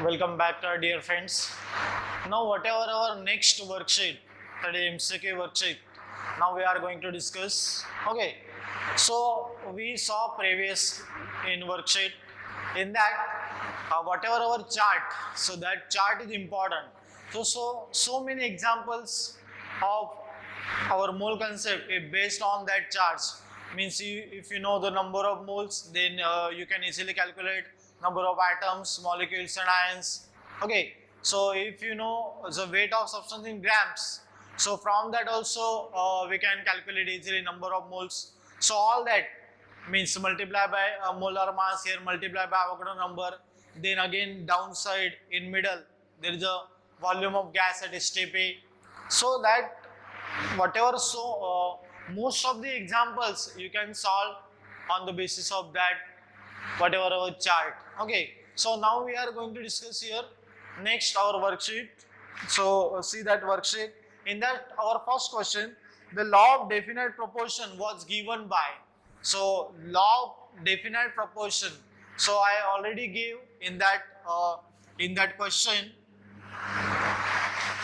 Welcome back, dear friends. Now, whatever our next worksheet, that is MCQ worksheet, now we are going to discuss. Okay, so we saw previous in worksheet. In that, whatever our chart, so that chart is important. So many examples of our mole concept is based on that charts. Means if you know the number of moles, then you can easily calculate number of atoms, molecules, and ions. Okay, so if you know the weight of substance in grams, so from that also we can calculate easily number of moles. So all that means multiply by molar mass here, multiply by Avogadro number. Then again downside in middle there is a volume of gas at STP. So that whatever most of the examples you can solve on the basis of that whatever our chart. Okay, so now we are going to discuss here next our worksheet. So see that worksheet. In that our first question, the law of definite proportion was given by. So law of definite proportion. So I already gave in that question,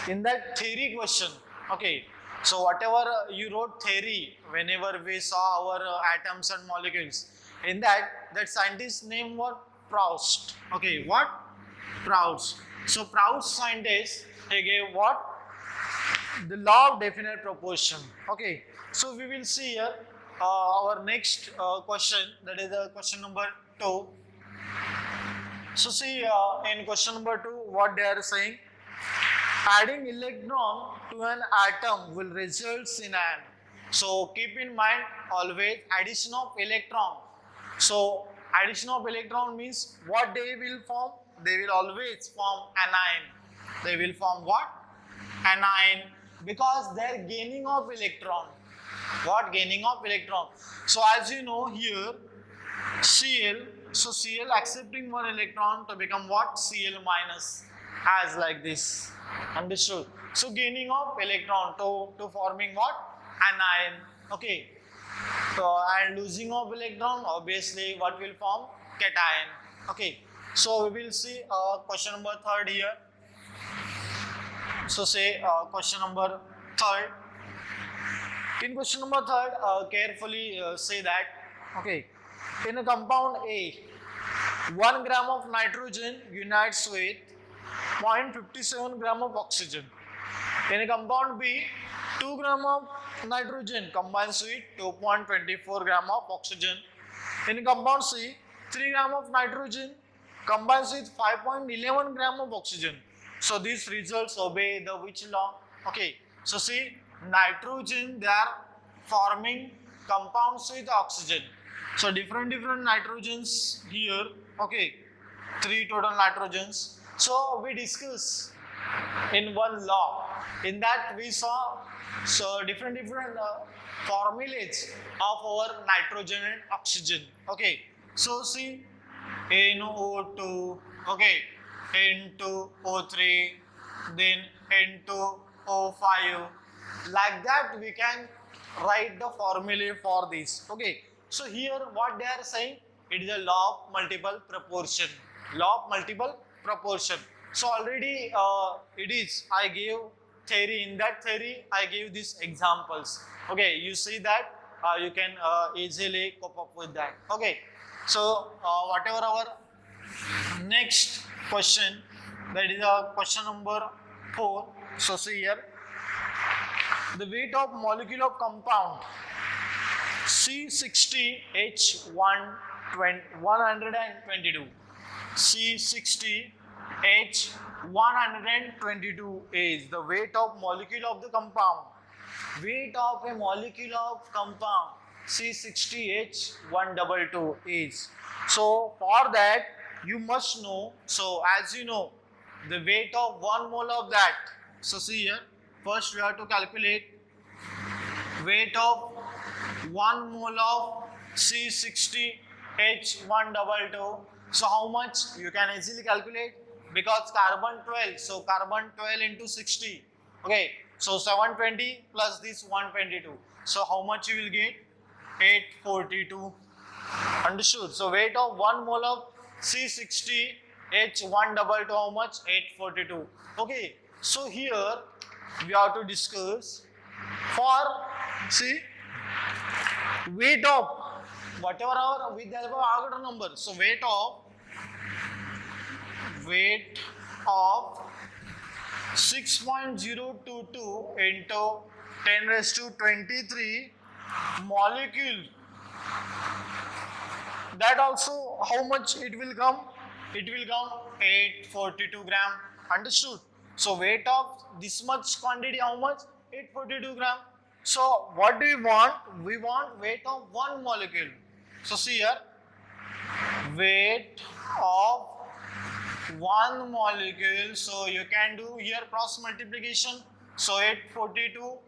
in that theory question. Okay, so whatever you wrote theory whenever we saw our atoms and molecules, in that scientist name was Proust. Okay, what? Proust. So Proust scientist, he gave what? The law of definite proportion. Okay, so we will see here our next question, that is question number 2. So see in question number 2 what they are saying. Adding electron to an atom will result in an. So keep in mind always addition of electron. So addition of electron means what they will form? They will always form anion. They will form what? Anion, because they are gaining of electron. What? Gaining of electron. So as you know here Cl, so Cl accepting one electron to become what? Cl minus, as like this. Understood? So gaining of electron to forming what? Anion. Okay. So and losing of electron, obviously what will form? Cation. Okay. So we will see question number 3 here. So say question number 3. In question number 3, carefully say that. Okay. In a compound A, 1 gram of nitrogen unites with 0.57 gram of oxygen. In a compound B, 2 gram of nitrogen combines with 2.24 gram of oxygen. In a compound C, 3 gram of nitrogen combines with 5.11 gram of oxygen. So these results obey the which law? Okay, so see nitrogen, they are forming compounds with oxygen. So different nitrogens here. Okay, 3 total nitrogens. So we discuss in one law. In that we saw so different formulas of our nitrogen and oxygen. Okay, so see NO2. Okay, N2O3, then N2O5. Like that we can write the formula for this. Okay, so here what they are saying, it is a law of multiple proportion. Law of multiple proportion. So already it is, I gave theory. In that theory I gave these examples. Okay, you see that you can easily cope up with that. Okay, so whatever our next question, that is question number 4. So see here, the weight of molecule of compound C60H122. C60H122 is the weight of molecule of the compound. Weight of a molecule of compound C60H122 is. So for that you must know. So as you know the weight of 1 mole of that. So see here, first we have to calculate weight of 1 mole of C60H122. So how much? You can easily calculate, because carbon 12. So carbon 12 into 60. Okay. So 720 plus this 122. So how much you will get? 842. Understood? So weight of 1 mole of C60 H1 double to how much? 842. Okay, so here we have to discuss for, see, weight of whatever our with the help of Avogadro number. So weight of 6.022 into 10 raised to 23 molecule, that also how much it will come? It will come 842 gram. Understood? So weight of this much quantity, how much? 842 gram. So what do we want? We want weight of one molecule. So see here, weight of one molecule. So you can do here cross multiplication. So 842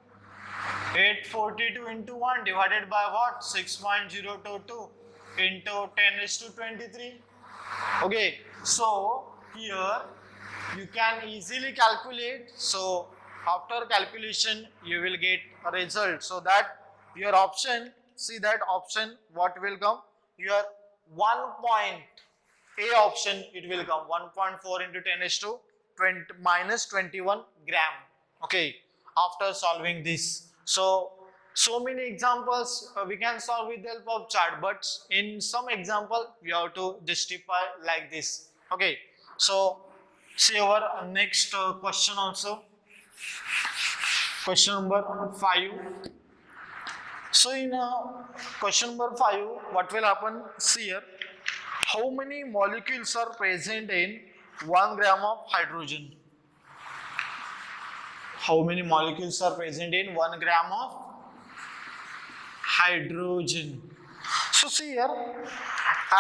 into 1 divided by what? 6.022 into 10 raised to 23. Okay, so here you can easily calculate. So after calculation you will get a result. So that your option, see that option what will come? Your 1 point A option, it will come 1.4 into 10 raised to 20 minus 21 gram. Okay, after solving this. So many examples we can solve with the help of chart, but in some example we have to justify like this. Okay, so see our next question also. Question number 5. So in question number 5, what will happen? See here, how many molecules are present in 1 gram of hydrogen? How many molecules are present in 1 gram of hydrogen? So see here,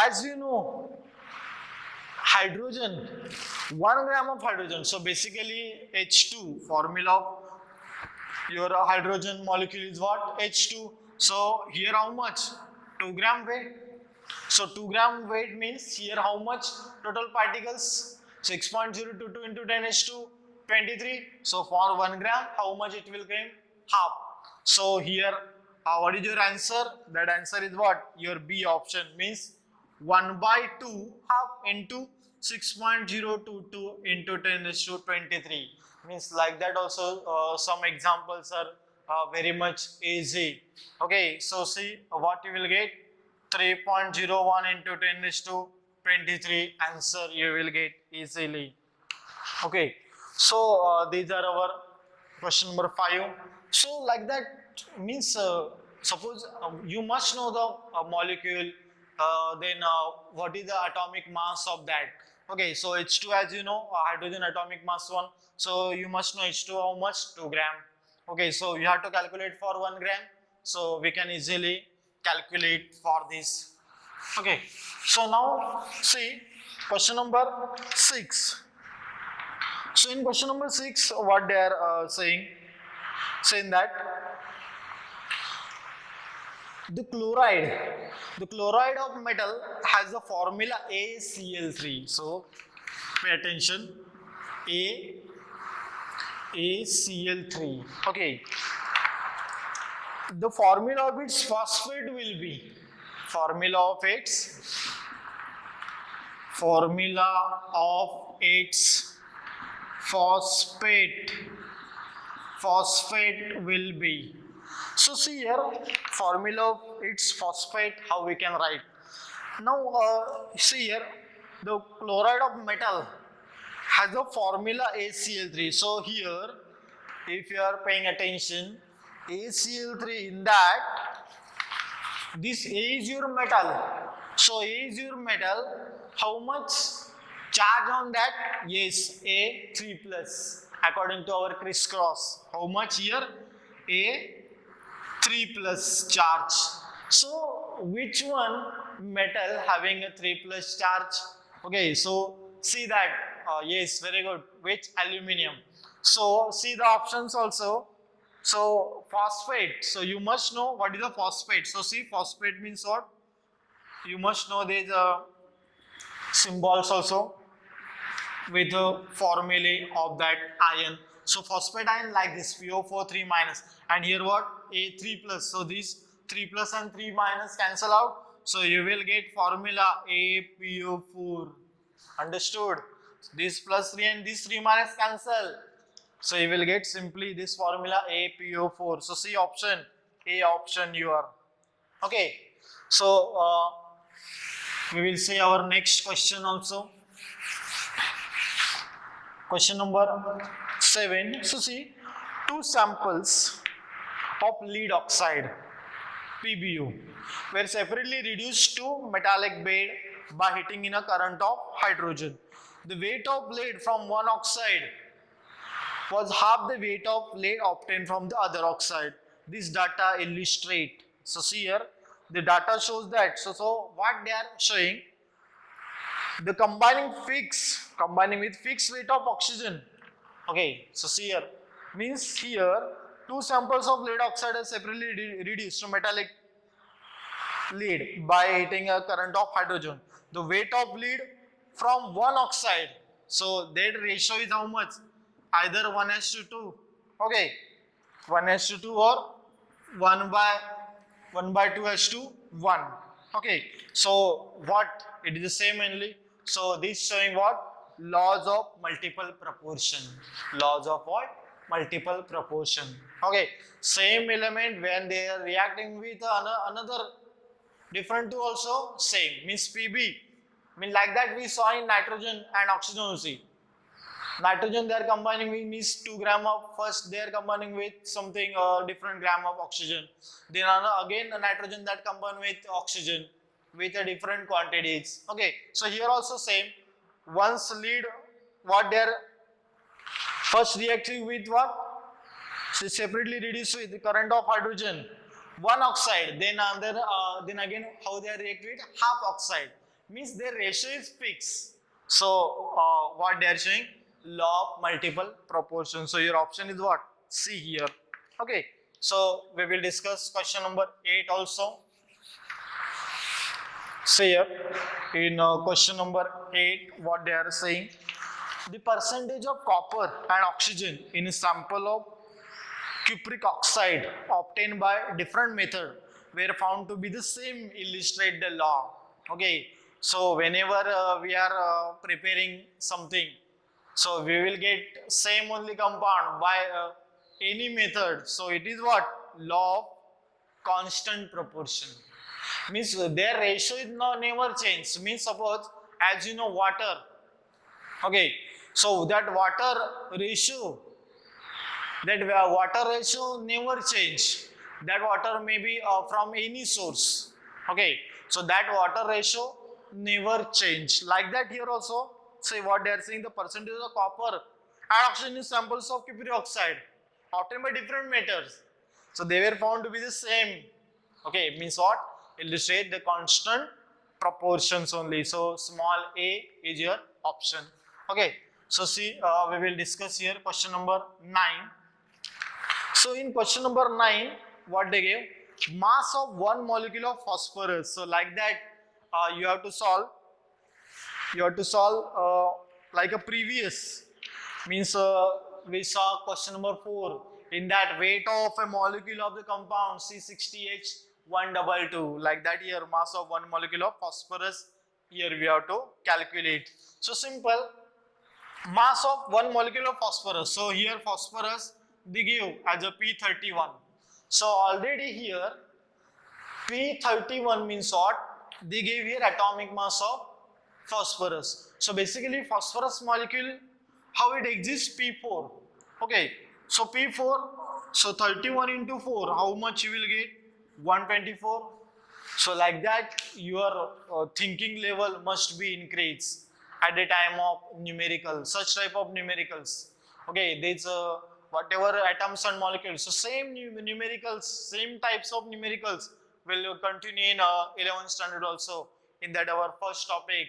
as you know, hydrogen, 1 gram of hydrogen. So basically H2, formula of your hydrogen molecule is what? H2. So here how much? 2 gram weight. So 2 gram weight means here how much total particles? 6.022 into 10 raised to 23. So for 1 gram, how much it will come? Half. So here, what is your answer? That answer is what? Your B option, means 1 by 2 half into 6.022 into 10 raised to 23. Means like that also some examples are very much easy. Okay, so see what you will get? 3.01 into 10 raised to 23 answer you will get easily. Okay, so these are our question number 5. So like that means suppose you must know the molecule, then what is the atomic mass of that? Okay, so H2, as you know, hydrogen atomic mass 1. So you must know H2 how much? 2 gram. Okay, so you have to calculate for 1 gram. So we can easily calculate for this. Okay, so now see question number 6. So in question number 6, what they are saying that the chloride of metal has the formula ACl3. So pay attention, ACl3. Okay, the formula of its phosphate will be phosphate will be. So see here, formula of its phosphate, how we can write. Now see here, the chloride of metal has the formula ACl3. So here, if you are paying attention, ACl3, in that this A is your metal. So A is your metal. How much charge on that? Yes, A3 plus. According to our crisscross. How much here? A3 plus charge. So which one metal having a 3 plus charge? Okay, so see that. Yes, very good. Which? Aluminium. So see the options also. So phosphate. So you must know what is a phosphate. So see, phosphate means what? You must know there is a symbols also with the formulae of that ion. So phosphate ion like this, PO4 3 minus, and here what? A3 plus. So these 3 plus and 3 minus cancel out. So you will get formula APO4. Understood? This plus 3 and this 3 minus cancel. So you will get simply this formula APO4. So C option, A option you are. Okay. So we will see our next question also. Question number 7. So see, two samples of lead oxide PBU were separately reduced to metallic bed by heating in a current of hydrogen. The weight of lead from one oxide was half the weight of lead obtained from the other oxide. This data illustrate. So see here, the data shows that. So what they are showing, the combining with fixed weight of oxygen. Okay, so see here, means here two samples of lead oxide are separately reduced to metallic lead by heating a current of hydrogen. The weight of lead from one oxide, so that ratio is how much? Either 1:2. Okay, 1:2 or 1 by 2:1. Okay, so what? It is the same only. So this showing what? Laws of multiple proportion. Laws of what? Multiple proportion. Okay, same element when they are reacting with another different two also same, means PB. Mean like that we saw in nitrogen and oxygen also. Nitrogen they are combining with means 2 gram of, first they are combining with something different gram of oxygen. Then again the nitrogen that combine with oxygen with a different quantities. Okay, so here also same. Once lead, what they are first reacting with what? So separately reduced with the current of hydrogen, one oxide, then then again how they are reacting with half oxide, means their ratio is fixed. So what they are showing? Law of multiple proportions. So your option is what? C here. Okay, so we will discuss question number 8 also. So here in question number 8, what they are saying, the percentage of copper and oxygen in a sample of cupric oxide obtained by different method were found to be the same, illustrate the law. Okay, so whenever we are preparing something, so we will get same only compound by any method. So it is what? Law of constant proportion. Means their ratio is never changed. Means suppose as you know water. Okay, so that water ratio never change. That water may be from any source. Okay, so that water ratio never change. Like that here also, say what they are saying, the percentage of copper and oxygen in samples of cupric oxide obtained by different methods. So they were found to be the same. Okay, means what? Illustrate the constant proportions only. So small a is your option. Okay, so see, we will discuss here question number 9. So in question number 9, what they gave? Mass of one molecule of phosphorus. So like that, you have to solve. Like a previous. Means we saw question number 4. In that, weight of a molecule of the compound C60H122. Like that here, mass of one molecule of phosphorus. Here we have to calculate. So simple. Mass of one molecule of phosphorus. So here phosphorus they give as a P31. So already here P31 means what? They gave here atomic mass of phosphorus. So basically phosphorus molecule, how it exists? P4. Okay, so P4, so 31 into 4, how much you will get? 124. So like that your thinking level must be increased at the time of numerical, such type of numericals. Okay, there's whatever atoms and molecules. So same numericals, same types of numericals will continue in 11th standard also. In that our first topic,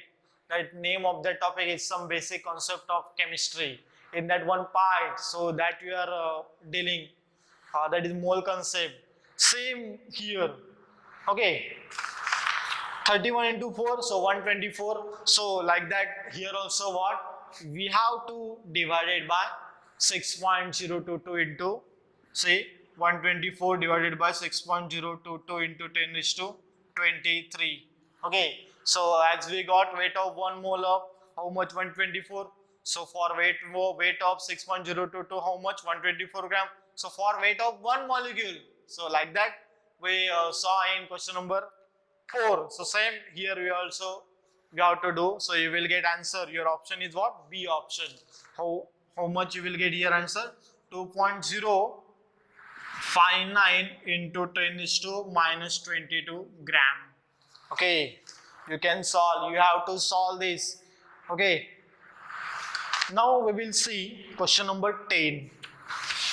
that name of that topic is some basic concept of chemistry. In that one part, so that you are dealing, that is mole concept. Same here. Okay. 31 into 4, so 124. So like that here also what? We have to divide it by 6.022 into, say, 124 divided by 6.022 into 10 is to 23. Okay, so as we got weight of 1 mole of how much? 124. So for weight of 6.022, how much? 124 gram. So for weight of one molecule, so like that we saw in question number 4. So same here we have to do. So you will get answer. Your option is what? B option. How much you will get here answer? 2.059 into 10 is to minus 22 gram. Okay, you can solve. You have to solve this. Okay. Now we will see question number 10.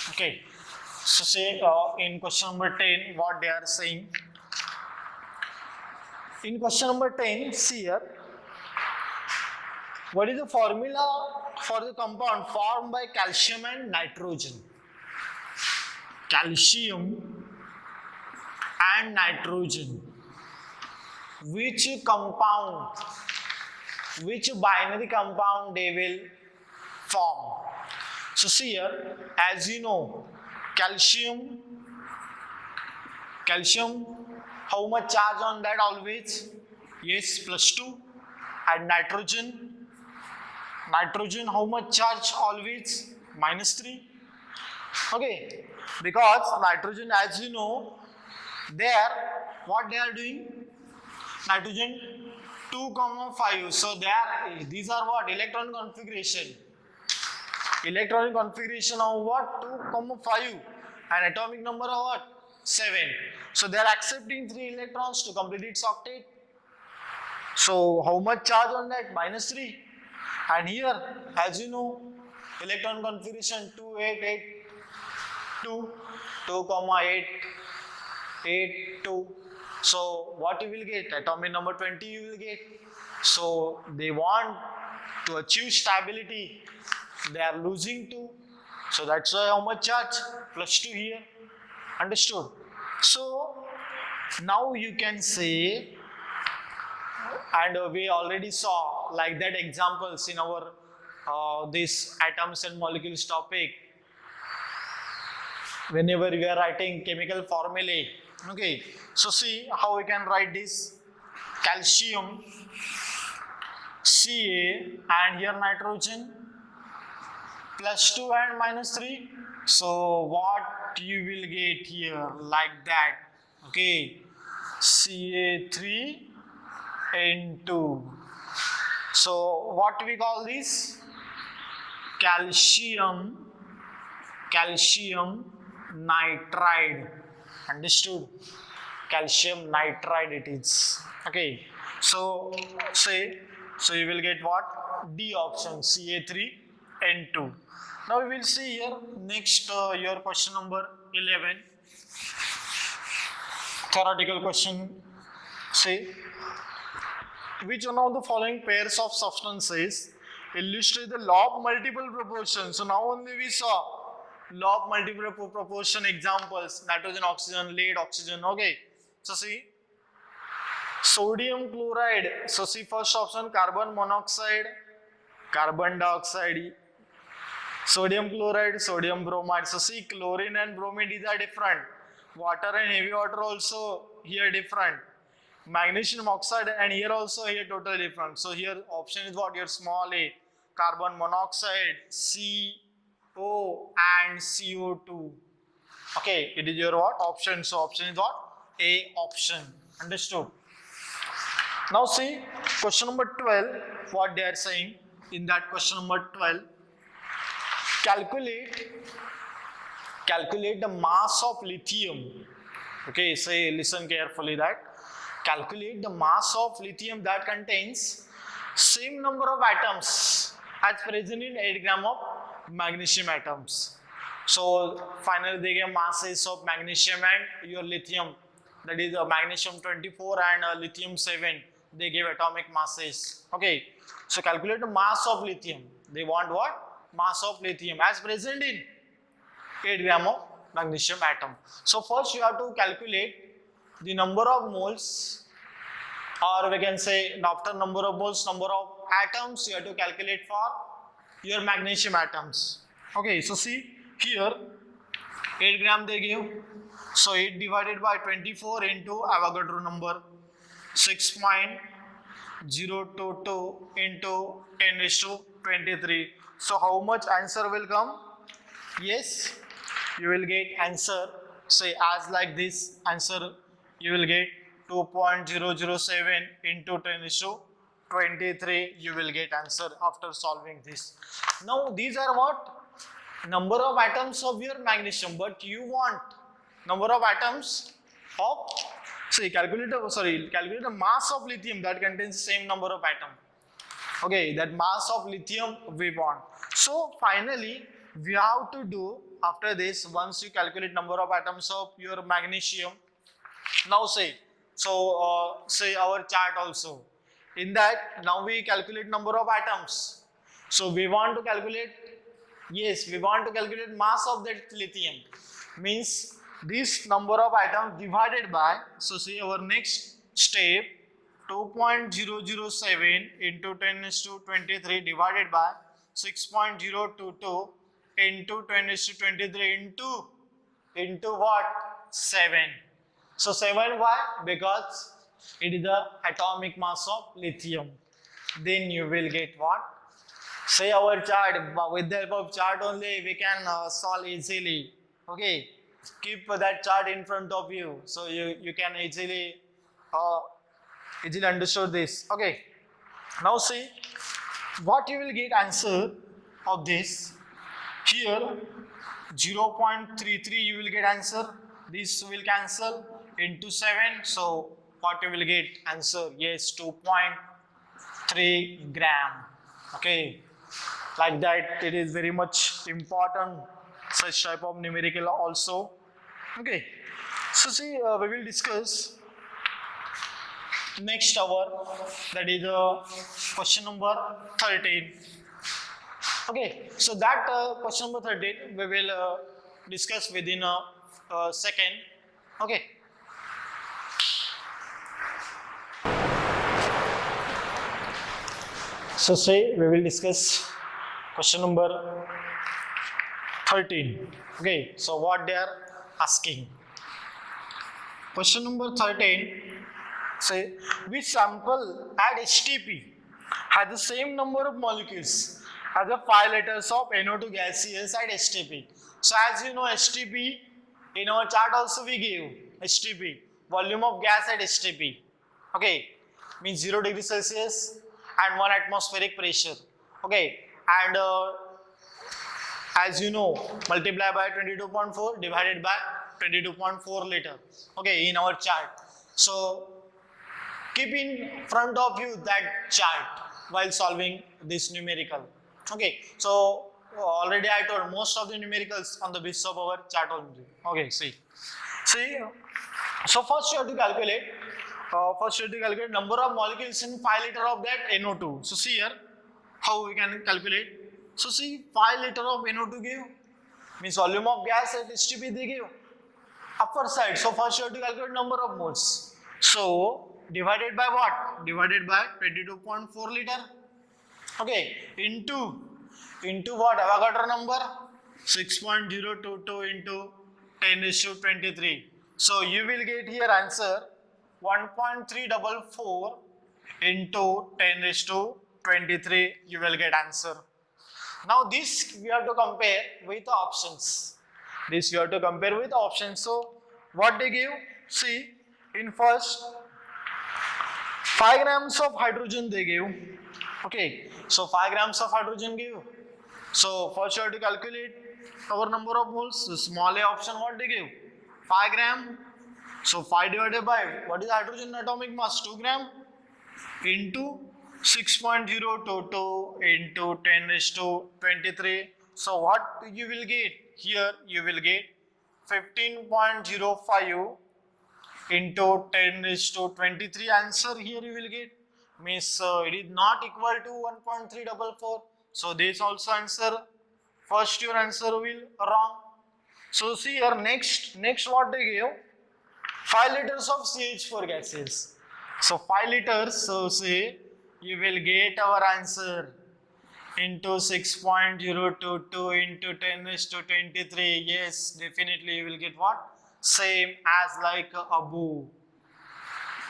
Okay. So say in question number 10 what they are saying. In question number 10, see here. What is the formula for the compound formed by calcium and nitrogen? Calcium and nitrogen. Which compound, which binary compound they will form? So see here, as you know, calcium, how much charge on that always? Yes, +2. And nitrogen, how much charge always? -3. Okay, because nitrogen, as you know, there what they are doing? Nitrogen 2,5. So these are what? Electron configuration. Electronic configuration of what? 2,5. And atomic number of what? 7. So they are accepting 3 electrons to complete its octet. So how much charge on that? -3. And here, as you know, electron configuration 2882, 2,882. So what you will get? Atomic number 20 you will get. So they want to achieve stability. They are losing 2. So that's why how much charge? +2 here. Understood? So now you can say, and we already saw like that examples in our this atoms and molecules topic whenever we are writing chemical formulae. Okay, so see how we can write this. Calcium, Ca, and here nitrogen, +2 and -3. So what you will get here like that? Okay, Ca3 N2. So what we call this? Calcium nitride. Understood? Calcium nitride it is. Okay. So you will get what? D option, Ca3N2. Now we will see here next your question number 11. Theoretical question. Say, which one of the following pairs of substances illustrate the law of multiple proportion? So now only we saw law of multiple proportion examples: nitrogen, oxygen, lead, oxygen. Okay. So see, sodium chloride. So see first option, carbon monoxide, carbon dioxide. Sodium chloride, sodium bromide. So see, chlorine and bromine, these are different. Water and heavy water also here different. Magnesium oxide, and here also here totally different. So here option is what? Your small a, carbon monoxide, CO and CO2. Okay, it is your what? Option. So option is what? A option. Understood? Now see question number 12, what they are saying in that question number 12. Calculate the mass of lithium. Okay, say listen carefully that. Calculate the mass of lithium that contains same number of atoms as present in 8 gram of magnesium atoms. So finally they give masses of magnesium and your lithium, that is magnesium 24 and lithium 7. They give atomic masses. Okay, so calculate the mass of lithium. They want what? Mass of lithium as present in 8 gram of magnesium atom. So first you have to calculate the number of moles, or we can say after number of moles, number of atoms you have to calculate for your magnesium atoms. Okay, so see here 8 gram they give. So 8 divided by 24 into Avogadro number 6.9 022 into 10 raised to 23. So how much answer will come? Yes, you will get answer. Say as like this answer, you will get 2.007 into 10 raised to 23. You will get answer after solving this. Now these are what? Number of atoms of your magnesium, but you want number of atoms of, calculate the mass of lithium that contains the same number of atom. Okay, that mass of lithium we want. So finally we have to do, after this, once you calculate number of atoms of your magnesium, now say our chart also, in that now we calculate number of atoms. So we want to calculate, yes, we want to calculate mass of that lithium, means this number of atoms divided by, so see our next step, 2.007 into 10 raised to 23 divided by 6.022 into 10 raised to 23 into what? 7. So 7, why? Because it is the atomic mass of lithium. Then you will get what? Say our chart, with the help of chart only we can solve easily. Okay, keep that chart in front of you, so you can easily understood this. Okay, now see what you will get answer of this. Here 0.33 you will get answer. This will cancel into 7. So what you will get answer? Yes, 2.3 gram. Okay, like that, it is very much important, such type of numerical also. Okay, so see we will discuss next hour, that is question number 13. Okay, so that question number 13 we will discuss within a second. Okay. So say we will discuss question number 13. Okay, so what they are asking. Question number 13, say which sample at HTP has the same number of molecules as the 5 liters of NO2 gaseous at HTP. So as you know, HTP, in our chart also we give HTP, volume of gas at HTP. Okay, means 0 degrees Celsius and 1 atmospheric pressure. Okay, and as you know, multiply by 22.4 divided by 22.4 liter. Okay, in our chart. So keep in front of you that chart while solving this numerical. Okay, so already I told most of the numericals on the basis of our chart only. Okay, see. So first you have to calculate. Number of molecules in 5 liter of that NO2. So see here how we can calculate. So see, 5 liter of NO2 give, means volume of gas at HTP they give upper side. So first you have to calculate number of moles. So divided by what? Divided by 22.4 liter. Okay, into what? Avogadro number 6.022 into 10 raised to 23. So you will get here answer 1.344 into 10 raised to 23. You will get answer. Now this we have to compare with the options. So what they give? See, in first 5 grams of hydrogen they give. Okay, so 5 grams of hydrogen give. So first you have to calculate our number of moles. The small a option what they give? 5 gram. So 5 divided by what is hydrogen atomic mass? 2 gram into 6.022 into 10 raised to 23. So what you will get? Here you will get 15.05 into 10 raised to 23. Answer here you will get, means it is not equal to 1.344. So this also answer, first your answer will wrong. So see here next what they give? 5 liters of CH4 gases. So 5 liters, so say you will get our answer into 6.022 into 10 raised to 23. Yes, definitely you will get what? Same as like above.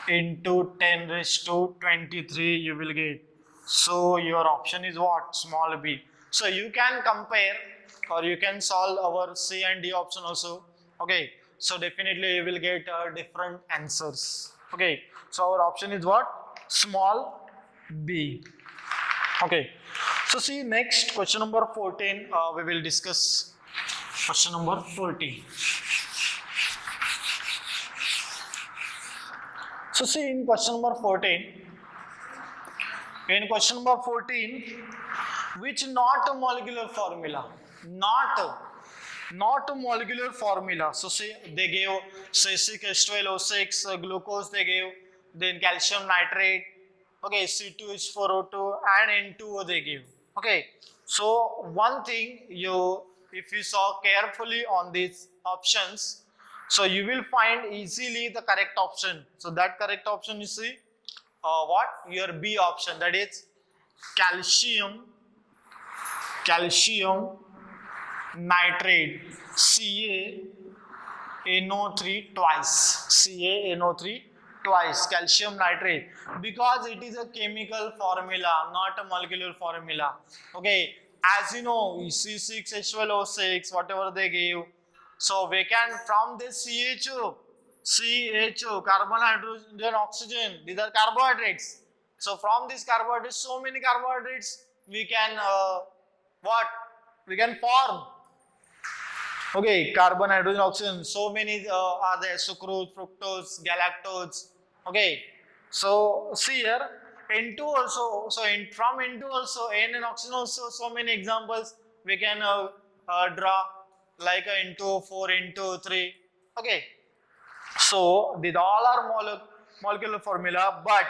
into 10 raised to 23 you will get. So your option is what? Small b. So you can compare or you can solve our C and D option also. Okay. So definitely you will get different answers. Okay. So our option is what? Small b. Okay. So see next question number 14 we will discuss. Question number 14. So see in question number 14, which not molecular formula, not a molecular formula. So see they gave C6H12O6 glucose they gave, then calcium nitrate, okay, C2H4O2 and N2O they give. Okay, so one thing if you saw carefully on these options, so you will find easily the correct option. So that correct option you see what? Your B option, that is calcium nitrate, CaNO3 twice, calcium nitrate, because it is a chemical formula, not a molecular formula. Okay, as you know, C6H12O6, whatever they give, so we can from this CHO, carbon, hydrogen, oxygen, these are carbohydrates. So from these carbohydrates, so many carbohydrates we can what? We can form. Okay, carbon, hydrogen, oxygen, so many are there, sucrose, fructose, galactose. Okay, so see here, N2 also, so from N2 also, N and oxygen also, so many examples we can draw like N2O4, N2O3. Okay, so these all are molecular formula, but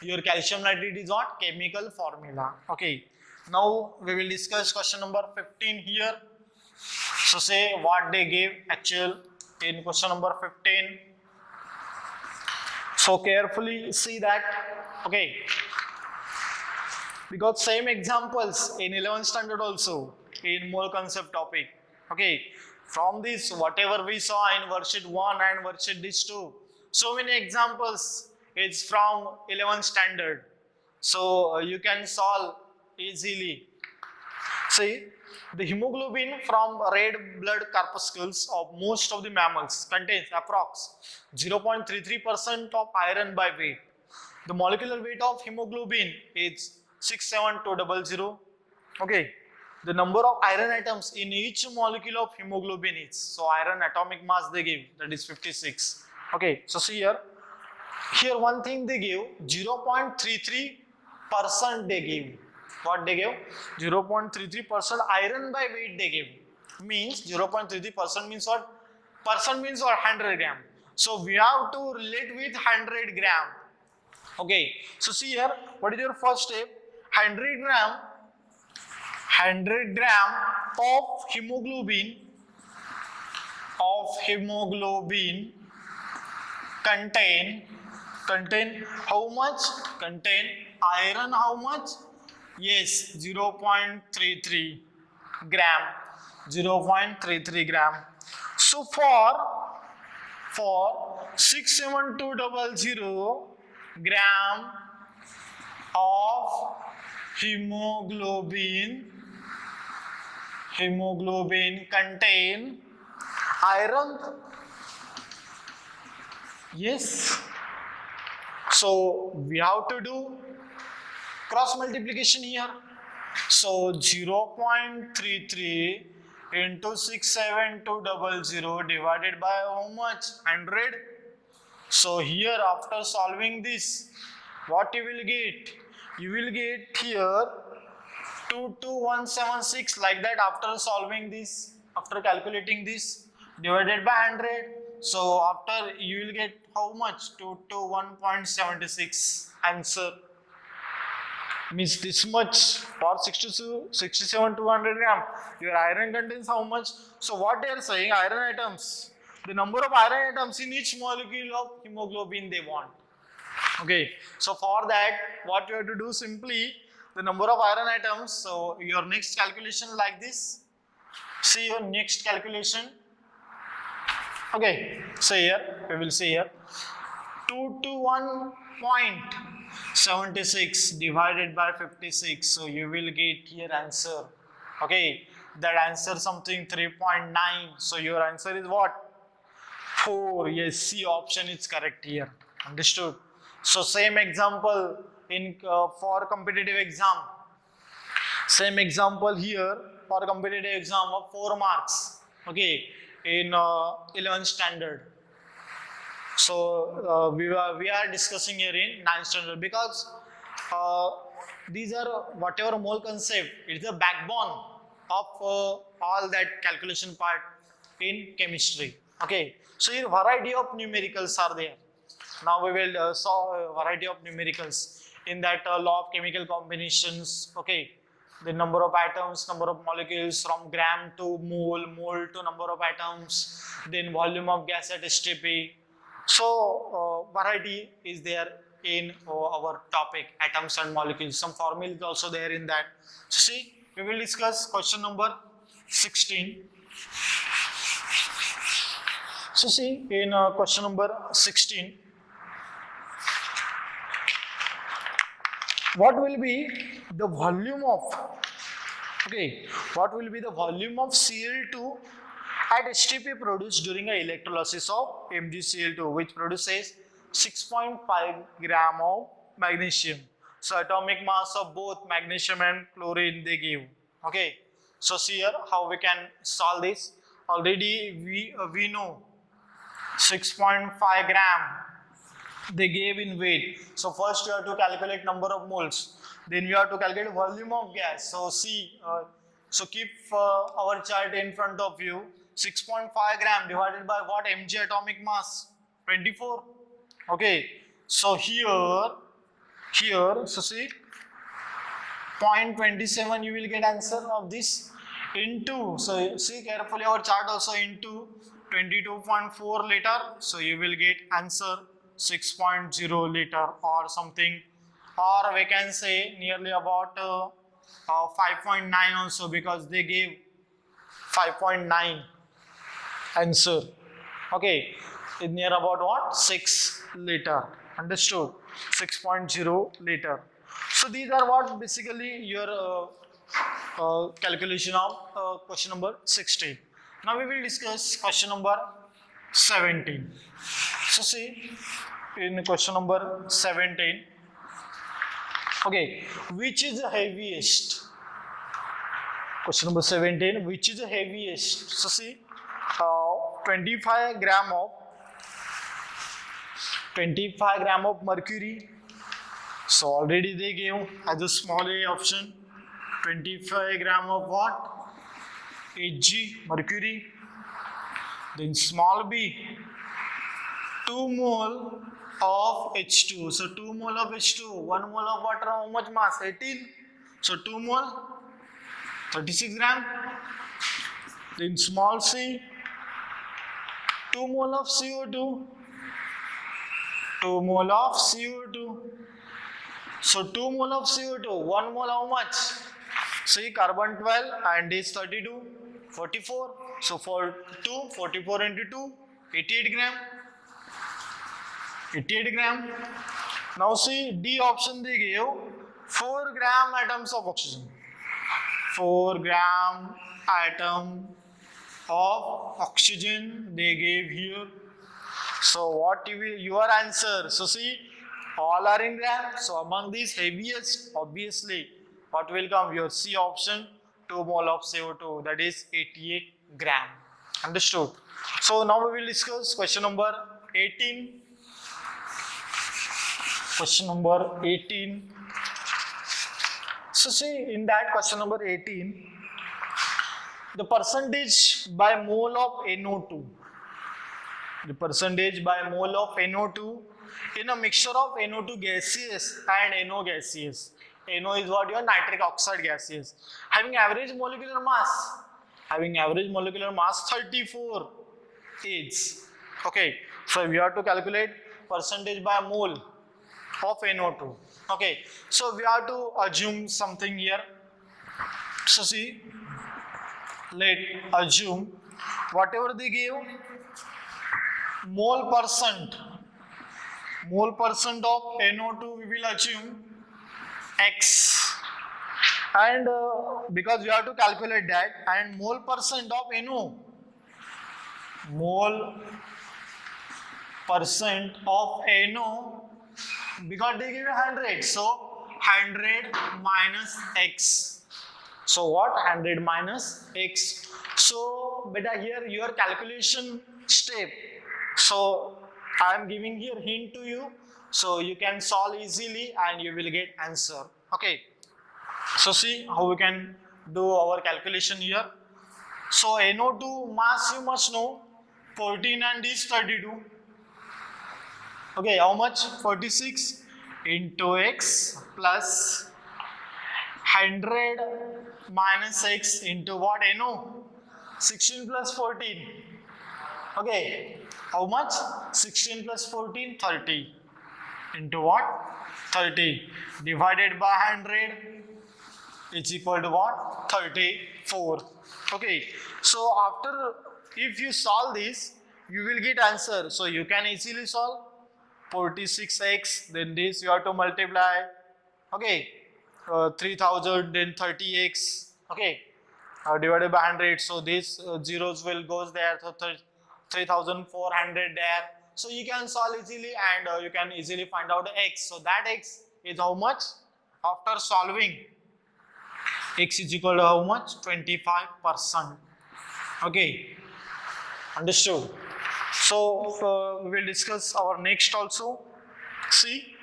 your calcium nitrate is not chemical formula. Okay, now we will discuss question number 15 here. So say what they gave actual in question number 15. So carefully see that. Okay, because same examples in 11th standard also in mole concept topic. Okay, from this whatever we saw in worksheet 1 and worksheet this 2, so many examples is from 11th standard. So you can solve easily. See, the hemoglobin from red blood corpuscles of most of the mammals contains approx 0.33% of iron by weight. The molecular weight of hemoglobin is 67200. Okay, the number of iron atoms in each molecule of hemoglobin is, so iron atomic mass they give, that is 56. Okay, so see here one thing they give 0.33% they give. What they give? 0.33% iron by weight they give. Means 0.33% means what? Percent means what? 100 gram. So we have to relate with 100 gram. Okay. So see here, what is your first step? 100 gram of hemoglobin contain how much? Contain iron how much? Yes, 0.33 gram. 0.33 gram. So for 67200 gram of hemoglobin contain iron. Yes. So we have to do cross multiplication here. So 0.33 into 67200 divided by how much? 100. So here after solving this, what you will get? You will get here 22176 like that after solving this, after calculating this divided by 100. So after you will get how much? 221.76 answer. Means this much for 67 to 100 gram. Your iron contains how much? So what they are saying, iron atoms, the number of iron atoms in each molecule of hemoglobin they want. Okay, so for that what you have to do, simply the number of iron atoms. So your next calculation like this. See your next calculation. Okay, so here we will see here 2 to 1.76 divided by 56. So you will get here answer. Okay, that answer something 3.9. So your answer is what? 4. Yes, C option is correct here. Understood? So same example in for competitive exam. Same example here for competitive exam of 4 marks. Okay, in 11th standard. So we are discussing here in 9th standard because these are whatever mole concept. It's the backbone of all that calculation part in chemistry. Okay, so here variety of numericals are there. Now we will saw a variety of numericals in that law of chemical combinations. Okay, the number of atoms, number of molecules from gram to mole, mole to number of atoms, then volume of gas at STP. So variety is there in our topic atoms and molecules. Some formula is also there in that. So see, we will discuss question number 16. So see, in question number 16, what will be the volume of, okay, what will be the volume of Cl2 at STP produced during a electrolysis of MgCl2, which produces 6.5 gram of magnesium. So atomic mass of both magnesium and chlorine they give. Okay, so see here how we can solve this. Already we know 6.5 gram they gave in weight. So first you have to calculate number of moles. Then you have to calculate volume of gas. So see, so keep our chart in front of you. 6.5 gram divided by what? Mg atomic mass? 24. Okay. So here, so see, 0.27 you will get answer of this into. So see carefully our chart also into 22.4 liter. So you will get answer 6.0 liter or something, or we can say nearly about 5.9 also, because they gave 5.9 answer. Okay, it's near about what? 6 liter. Understood? 6.0 liter. So these are what basically your calculation of question number 16. Now we will discuss question number 17. So see, in question number 17, okay, which is the heaviest? Question number 17, which is the heaviest? So see, 25 gram of mercury. So already they gave as a small a option 25 gram of what? Hg, mercury. Then small b, 2 mole of H2. So 2 mole of H2, 1 mole of water, how much mass? 18. So 2 mole, 36 gram. Then small c, 2 mole of CO2. 2 mole of CO2. So 2 mole of CO2, 1 mole how much? See, carbon 12 and is 32, 44. So for 2, 44 into 2, 88 gram. 88 gram. Now see, D option they gave 4 gram atoms of oxygen. 4 gram atom of oxygen they gave here. So what will be your answer? So see, all are in gram. So among these heaviest, obviously, what will come? Your C option, 2 mole of CO2, that is 88 gram. Understood? So now we will discuss question number 18. Question number 18. So see, in that question number 18, the percentage by mole of NO2. The percentage by mole of NO2 in a mixture of NO2 gaseous and NO gaseous. NO is what? Your nitric oxide gaseous. Having average molecular mass. Having average molecular mass 34 is. Okay. So we have to calculate percentage by mole of NO2. Okay. So we have to assume something here. So see, let assume whatever they give, mole mole percent of NO2 we will assume X, and because we have to calculate that, and mole percent of NO, mole percent of NO, because they give 100, so 100 minus X. So what? 100 minus X. So beta, here your calculation step. So I am giving here hint to you, so you can solve easily and you will get answer. Okay. So see how we can do our calculation here. So NO2 mass you must know 14 and is 32. Okay, how much? 46 into X plus 100 minus X into what? NO? 16 plus 14. Okay, how much? 16 plus 14, 30. Into what? 30 divided by 100 is equal to what? 34. Okay, so after, if you solve this, you will get answer. So you can easily solve 46x, then this you have to multiply. Okay, 3000, then 30x. Okay, divided by 100. So these zeros will goes there. So 3400 there. So you can solve easily, and you can easily find out the x. So that x is how much? After solving, x is equal to how much? 25%. Okay, understood. So we will discuss our next also. See,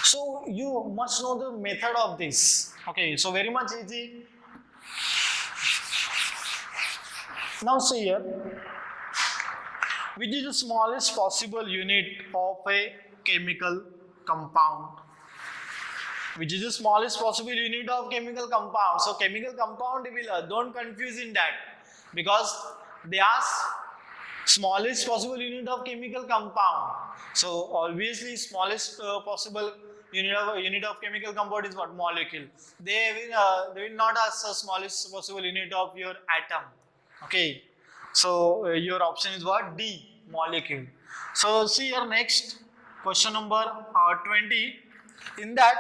so you must know the method of this. Okay, so very much easy. Now see here, which is the smallest possible unit of a chemical compound? Which is the smallest possible unit of chemical compound? So chemical compound, don't confuse in that, because they ask smallest possible unit of chemical compound. So obviously smallest possible unit of chemical compound is what? Molecule. They will not ask the smallest possible unit of your atom. Okay, so your option is what? D, molecule. So see here next question number 20. In that,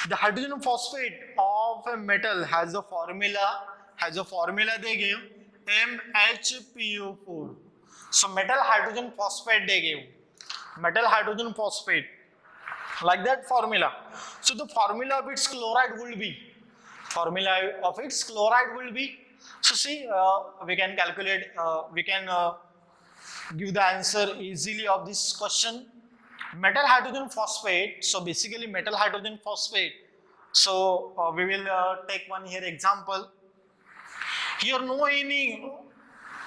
the hydrogen phosphate of a metal has a formula they gave MHPO4. So metal hydrogen phosphate they gave, metal hydrogen phosphate, like that formula. So the formula of its chloride will be, so see, we can calculate, we can give the answer easily of this question. Metal hydrogen phosphate, so basically metal hydrogen phosphate. So we will take one here example. Here no any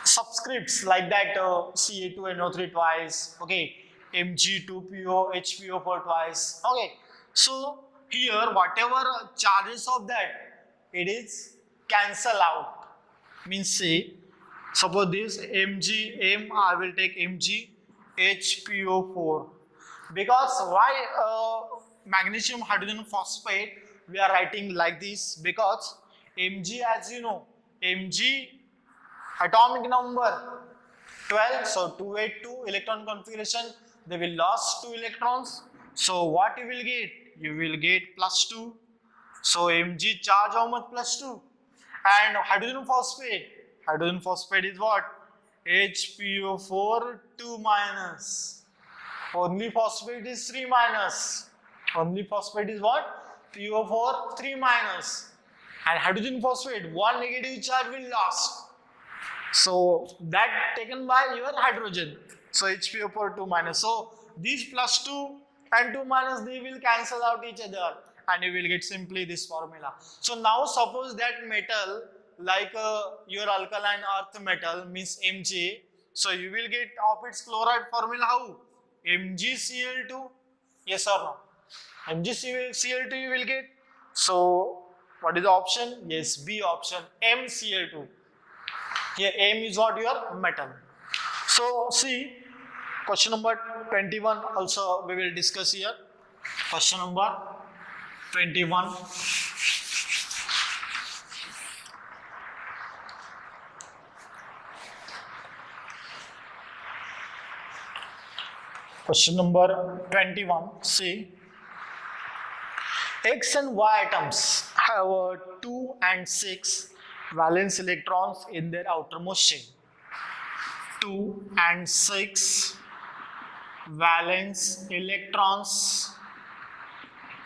subscripts like that, Ca2NO3 twice, okay, Mg2PO, HPO4 twice, okay. So here whatever charges of that, it is cancel out. Means say, suppose this Mg, I will take Mg, HPO4. Because why magnesium hydrogen phosphate we are writing like this? Because Mg, as you know, Mg atomic number 12, so 282 electron configuration, they will lose 2 electrons. So what you will get? You will get +2. So Mg charge how much? +2. And hydrogen phosphate is what? HPO4 2 minus. Only phosphate is 3 minus. Only phosphate is what? PO4 3 minus. And hydrogen phosphate, 1 negative charge will last. So that taken by your hydrogen. So HPO4 2 minus. So these +2 and 2 minus, they will cancel out each other, and you will get simply this formula. So now suppose that metal, like your alkaline earth metal means Mg. So you will get of its chloride formula how? MgCl2. Yes or no? MgCl2 you will get. So what is the option? Yes, B option, MCl2. Here M is what? Your metal. So see, question number 21 also we will discuss here. Question number 21. Question number 21. See, X and Y atoms have 2 and 6 valence electrons in their outermost shell. 2 and 6 valence electrons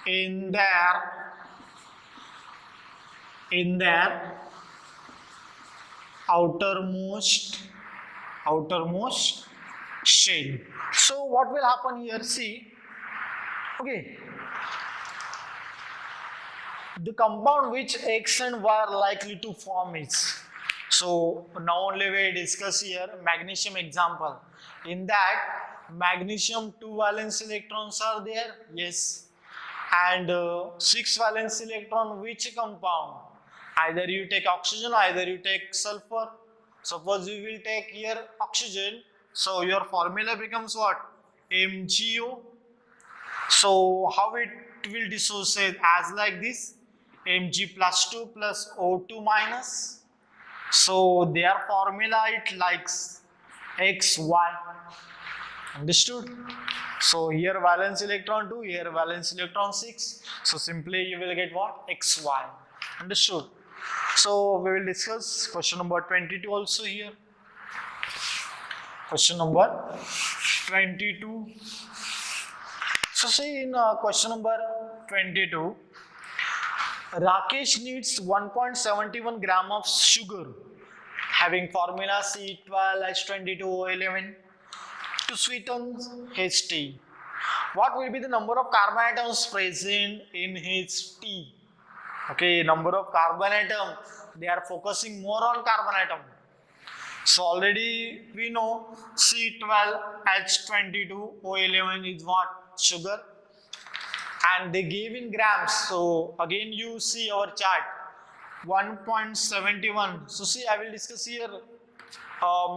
in their outermost shell. So what will happen here? See, okay, the compound which X and Y are likely to form is, so now only we discuss here magnesium example. In that magnesium 2 valence electrons are there, yes, and 6 valence electron. Which compound? Either you take oxygen, either you take sulfur. Suppose you will take here oxygen, so your formula becomes what? MgO. So how it will dissociate? As like this, Mg plus 2 plus O2 minus. So their formula it likes XY. Understood? So here valence electron 2, here valence electron 6. So simply you will get what? XY. Understood? So we will discuss question number 22 also here. Question number 22. So see in question number 22, Rakesh needs 1.71 gram of sugar having formula C12H22O11 to sweeten his tea. What will be the number of carbon atoms present in his tea? Okay, number of carbon atom. They are focusing more on carbon atom. So already we know C12H22O11 is what? Sugar. And they gave in grams. So again you see our chart 1.71. So see, I will discuss here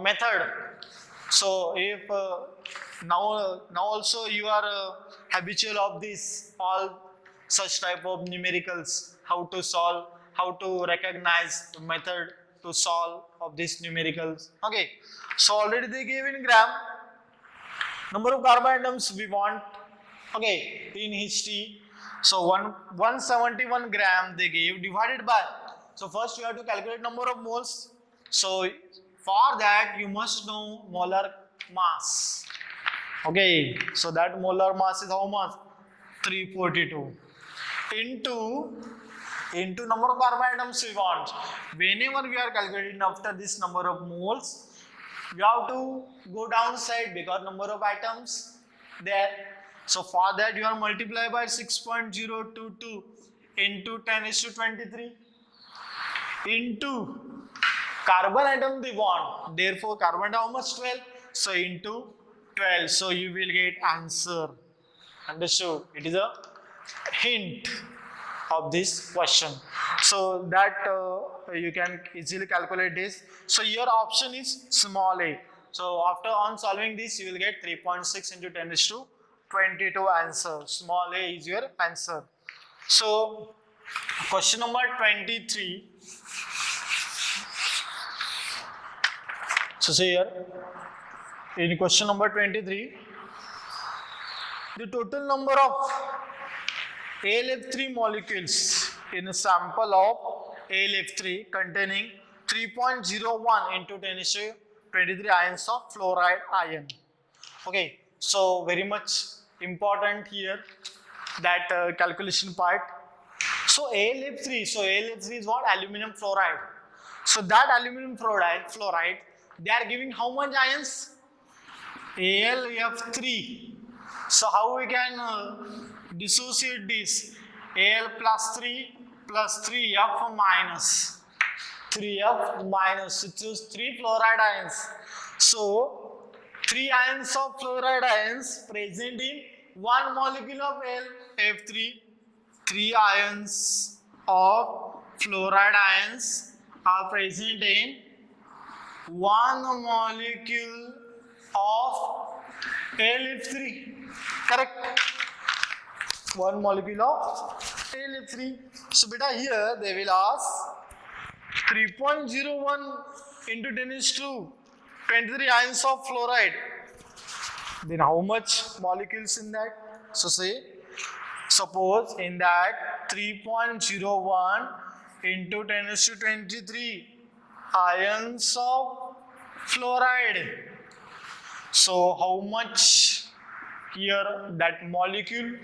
method. So if now also you are habitual of this all such type of numericals, how to solve, how to recognize the method to solve of these numericals. Okay, so already they gave in gram number of carbon atoms we want. Okay, in his tea. So 171 gram they gave divided by. So first you have to calculate number of moles. So for that you must know molar mass. Okay, so that molar mass is how much? 342 into number of carbon atoms we want. Whenever we are calculating after this number of moles, we have to go downside because number of atoms there. So for that you are multiply by 6.022 into 10⁻23 into carbon atom they want. Therefore carbon atom how much? 12. So into 12. So you will get answer. Understood? It is a hint of this question. So that you can easily calculate this. So your option is small a. So after on solving this you will get 3.6 into 10⁻22 answer. Small a is your answer. So question number 23. So see here in question number 23, the total number of AlF3 molecules in a sample of AlF3 containing 3.01 into 10⁻23 ions of fluoride ion. Okay, so very much important here that calculation part. So AlF3 is what? Aluminum fluoride. So that aluminum fluoride, they are giving how much ions? AlF3. So how we can dissociate this? Al plus 3 plus 3F minus. 3F minus. It is 3 fluoride ions. So 3 ions of fluoride ions present in one molecule of AlF3. 3 ions of fluoride ions are present in one molecule of AlF3. Correct? One molecule of AlF3. So beta here they will ask 3.01 into 10⁻23 ions of fluoride. Then how much molecules in that? So say, suppose in that 3.01 into 10 raised to 23 ions of fluoride. So how much here that molecule?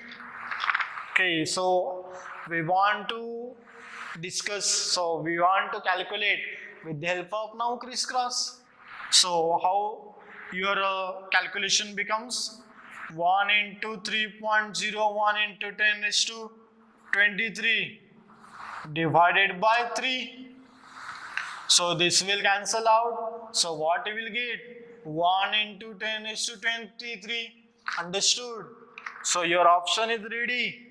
Okay, so we want to discuss, so we want to calculate with the help of now crisscross. So how your calculation becomes 1 into 3.01 into 10 is to 23 divided by 3. So this will cancel out. So what you will get? 1 into 10 is to 23. Understood? So your option is ready.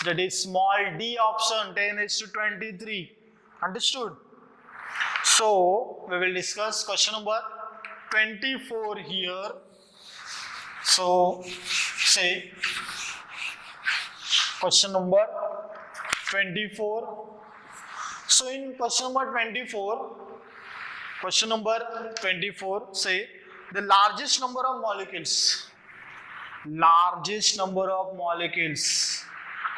That is small d option, 10 is to 23. Understood? So we will discuss question number 24 here. So say question number 24. So in question number 24, say the largest number of molecules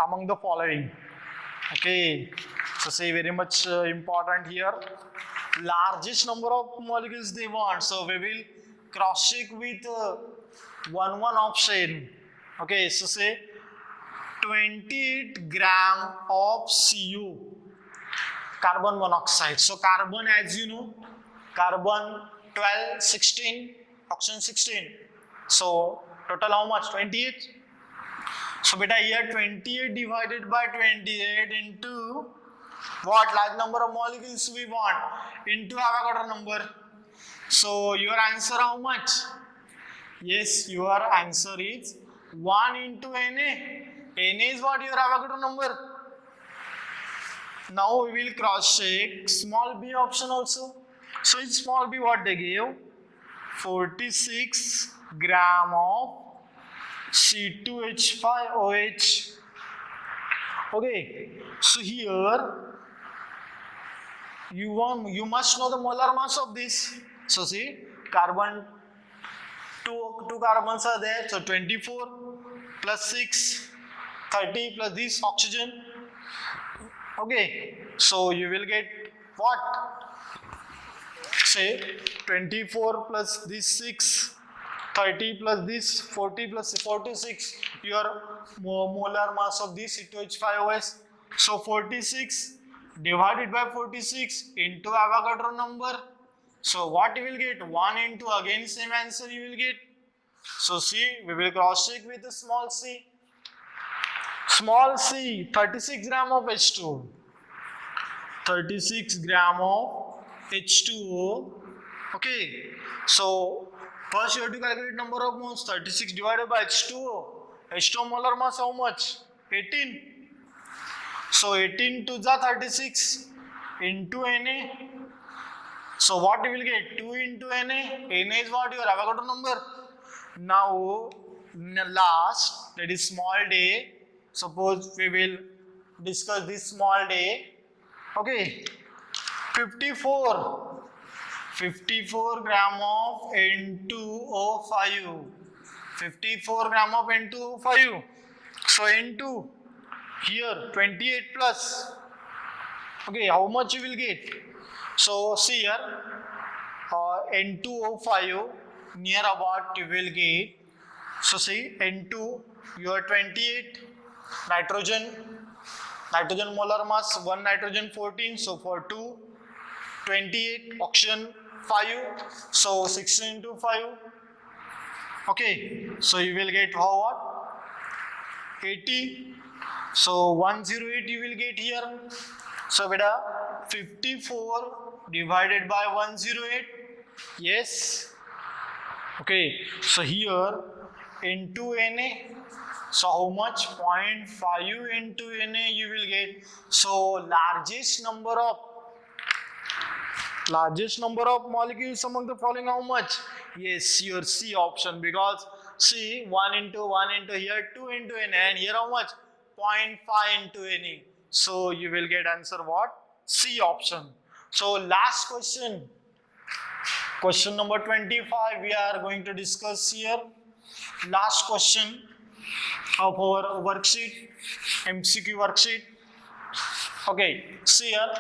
among the following. Okay, so say very much important here. Largest number of molecules they want. So we will cross check with one option. Okay, so say 28 gram of Cu, carbon monoxide. So carbon, as you know, carbon 12, 16, oxygen 16. So total how much? 28. So beta here 28 divided by 28 into what? Large number of molecules we want into Avogadro number. So your answer how much? Yes, your answer is 1 into Na. Na is what? Your Avogadro number. Now we will cross check small b option also. So in small b what they gave? 46 gram of C2H5OH. Okay, so here you must know the molar mass of this. So see, carbon two carbons are there. So 24 plus 6, 30 plus this oxygen. Okay, so you will get what? Say 24 plus this 6, 30 plus this 40 plus 46, your molar mass of this C2H5OH. So 46 divided by 46 into Avogadro number. So what you will get? 1 into, again same answer you will get. So see, we will cross check with the small c. Small c, 36 gram of H2O. 36 gram of H2O. Okay, so first you have to calculate number of moles. 36 divided by H2O. H2O molar mass how much? 18. So 18 to the 36 into Na. So what you will get? 2 into Na. Na is what? Your Avogadro number. Now last, that is small day. Suppose we will discuss this small day. Okay, 54 gram of N2O5. 54 gram of N2O5. So N2 here 28 plus. Okay, how much you will get? So see here, N2O5 near about you will get. So see N2, you are 28. Nitrogen molar mass 1 nitrogen 14. So for 2, 28, oxygen 5. So 16 into 5. Okay, so you will get how what? 80. So 108 you will get here. So beta 54 divided by 108. Yes. Okay, so here into Na. So how much? 0.5 into Na you will get. So largest number of molecules among the following how much? Yes, your C option, because C 1 into here 2 into Na, and here how much? 0.5 into Na. So you will get answer what? C option. So last question. Question number 25 we are going to discuss here. Last question of our worksheet, MCQ worksheet. Okay, see here.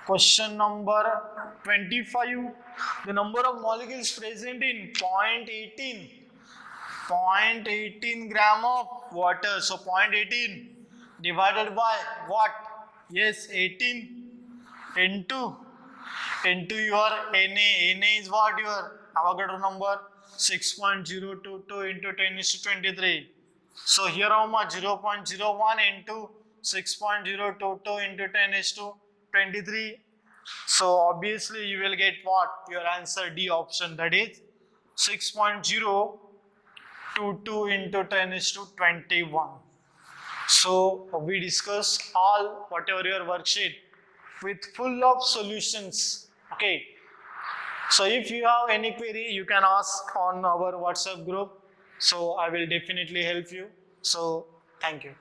Question number 25. The number of molecules present in 0.18 gram of water. So 0.18 divided by what? Yes, 18 into your Na. Na is what? Your Avogadro number 6.022 into 10 is to 23. So here how much? 0.01 into 6.022 into 10 is to 23. So obviously you will get what? Your answer D option, that is 6.022 into 10 is to 21. So we discussed all whatever your worksheet with full of solutions. Okay. So if you have any query, you can ask on our WhatsApp group. So I will definitely help you. So thank you.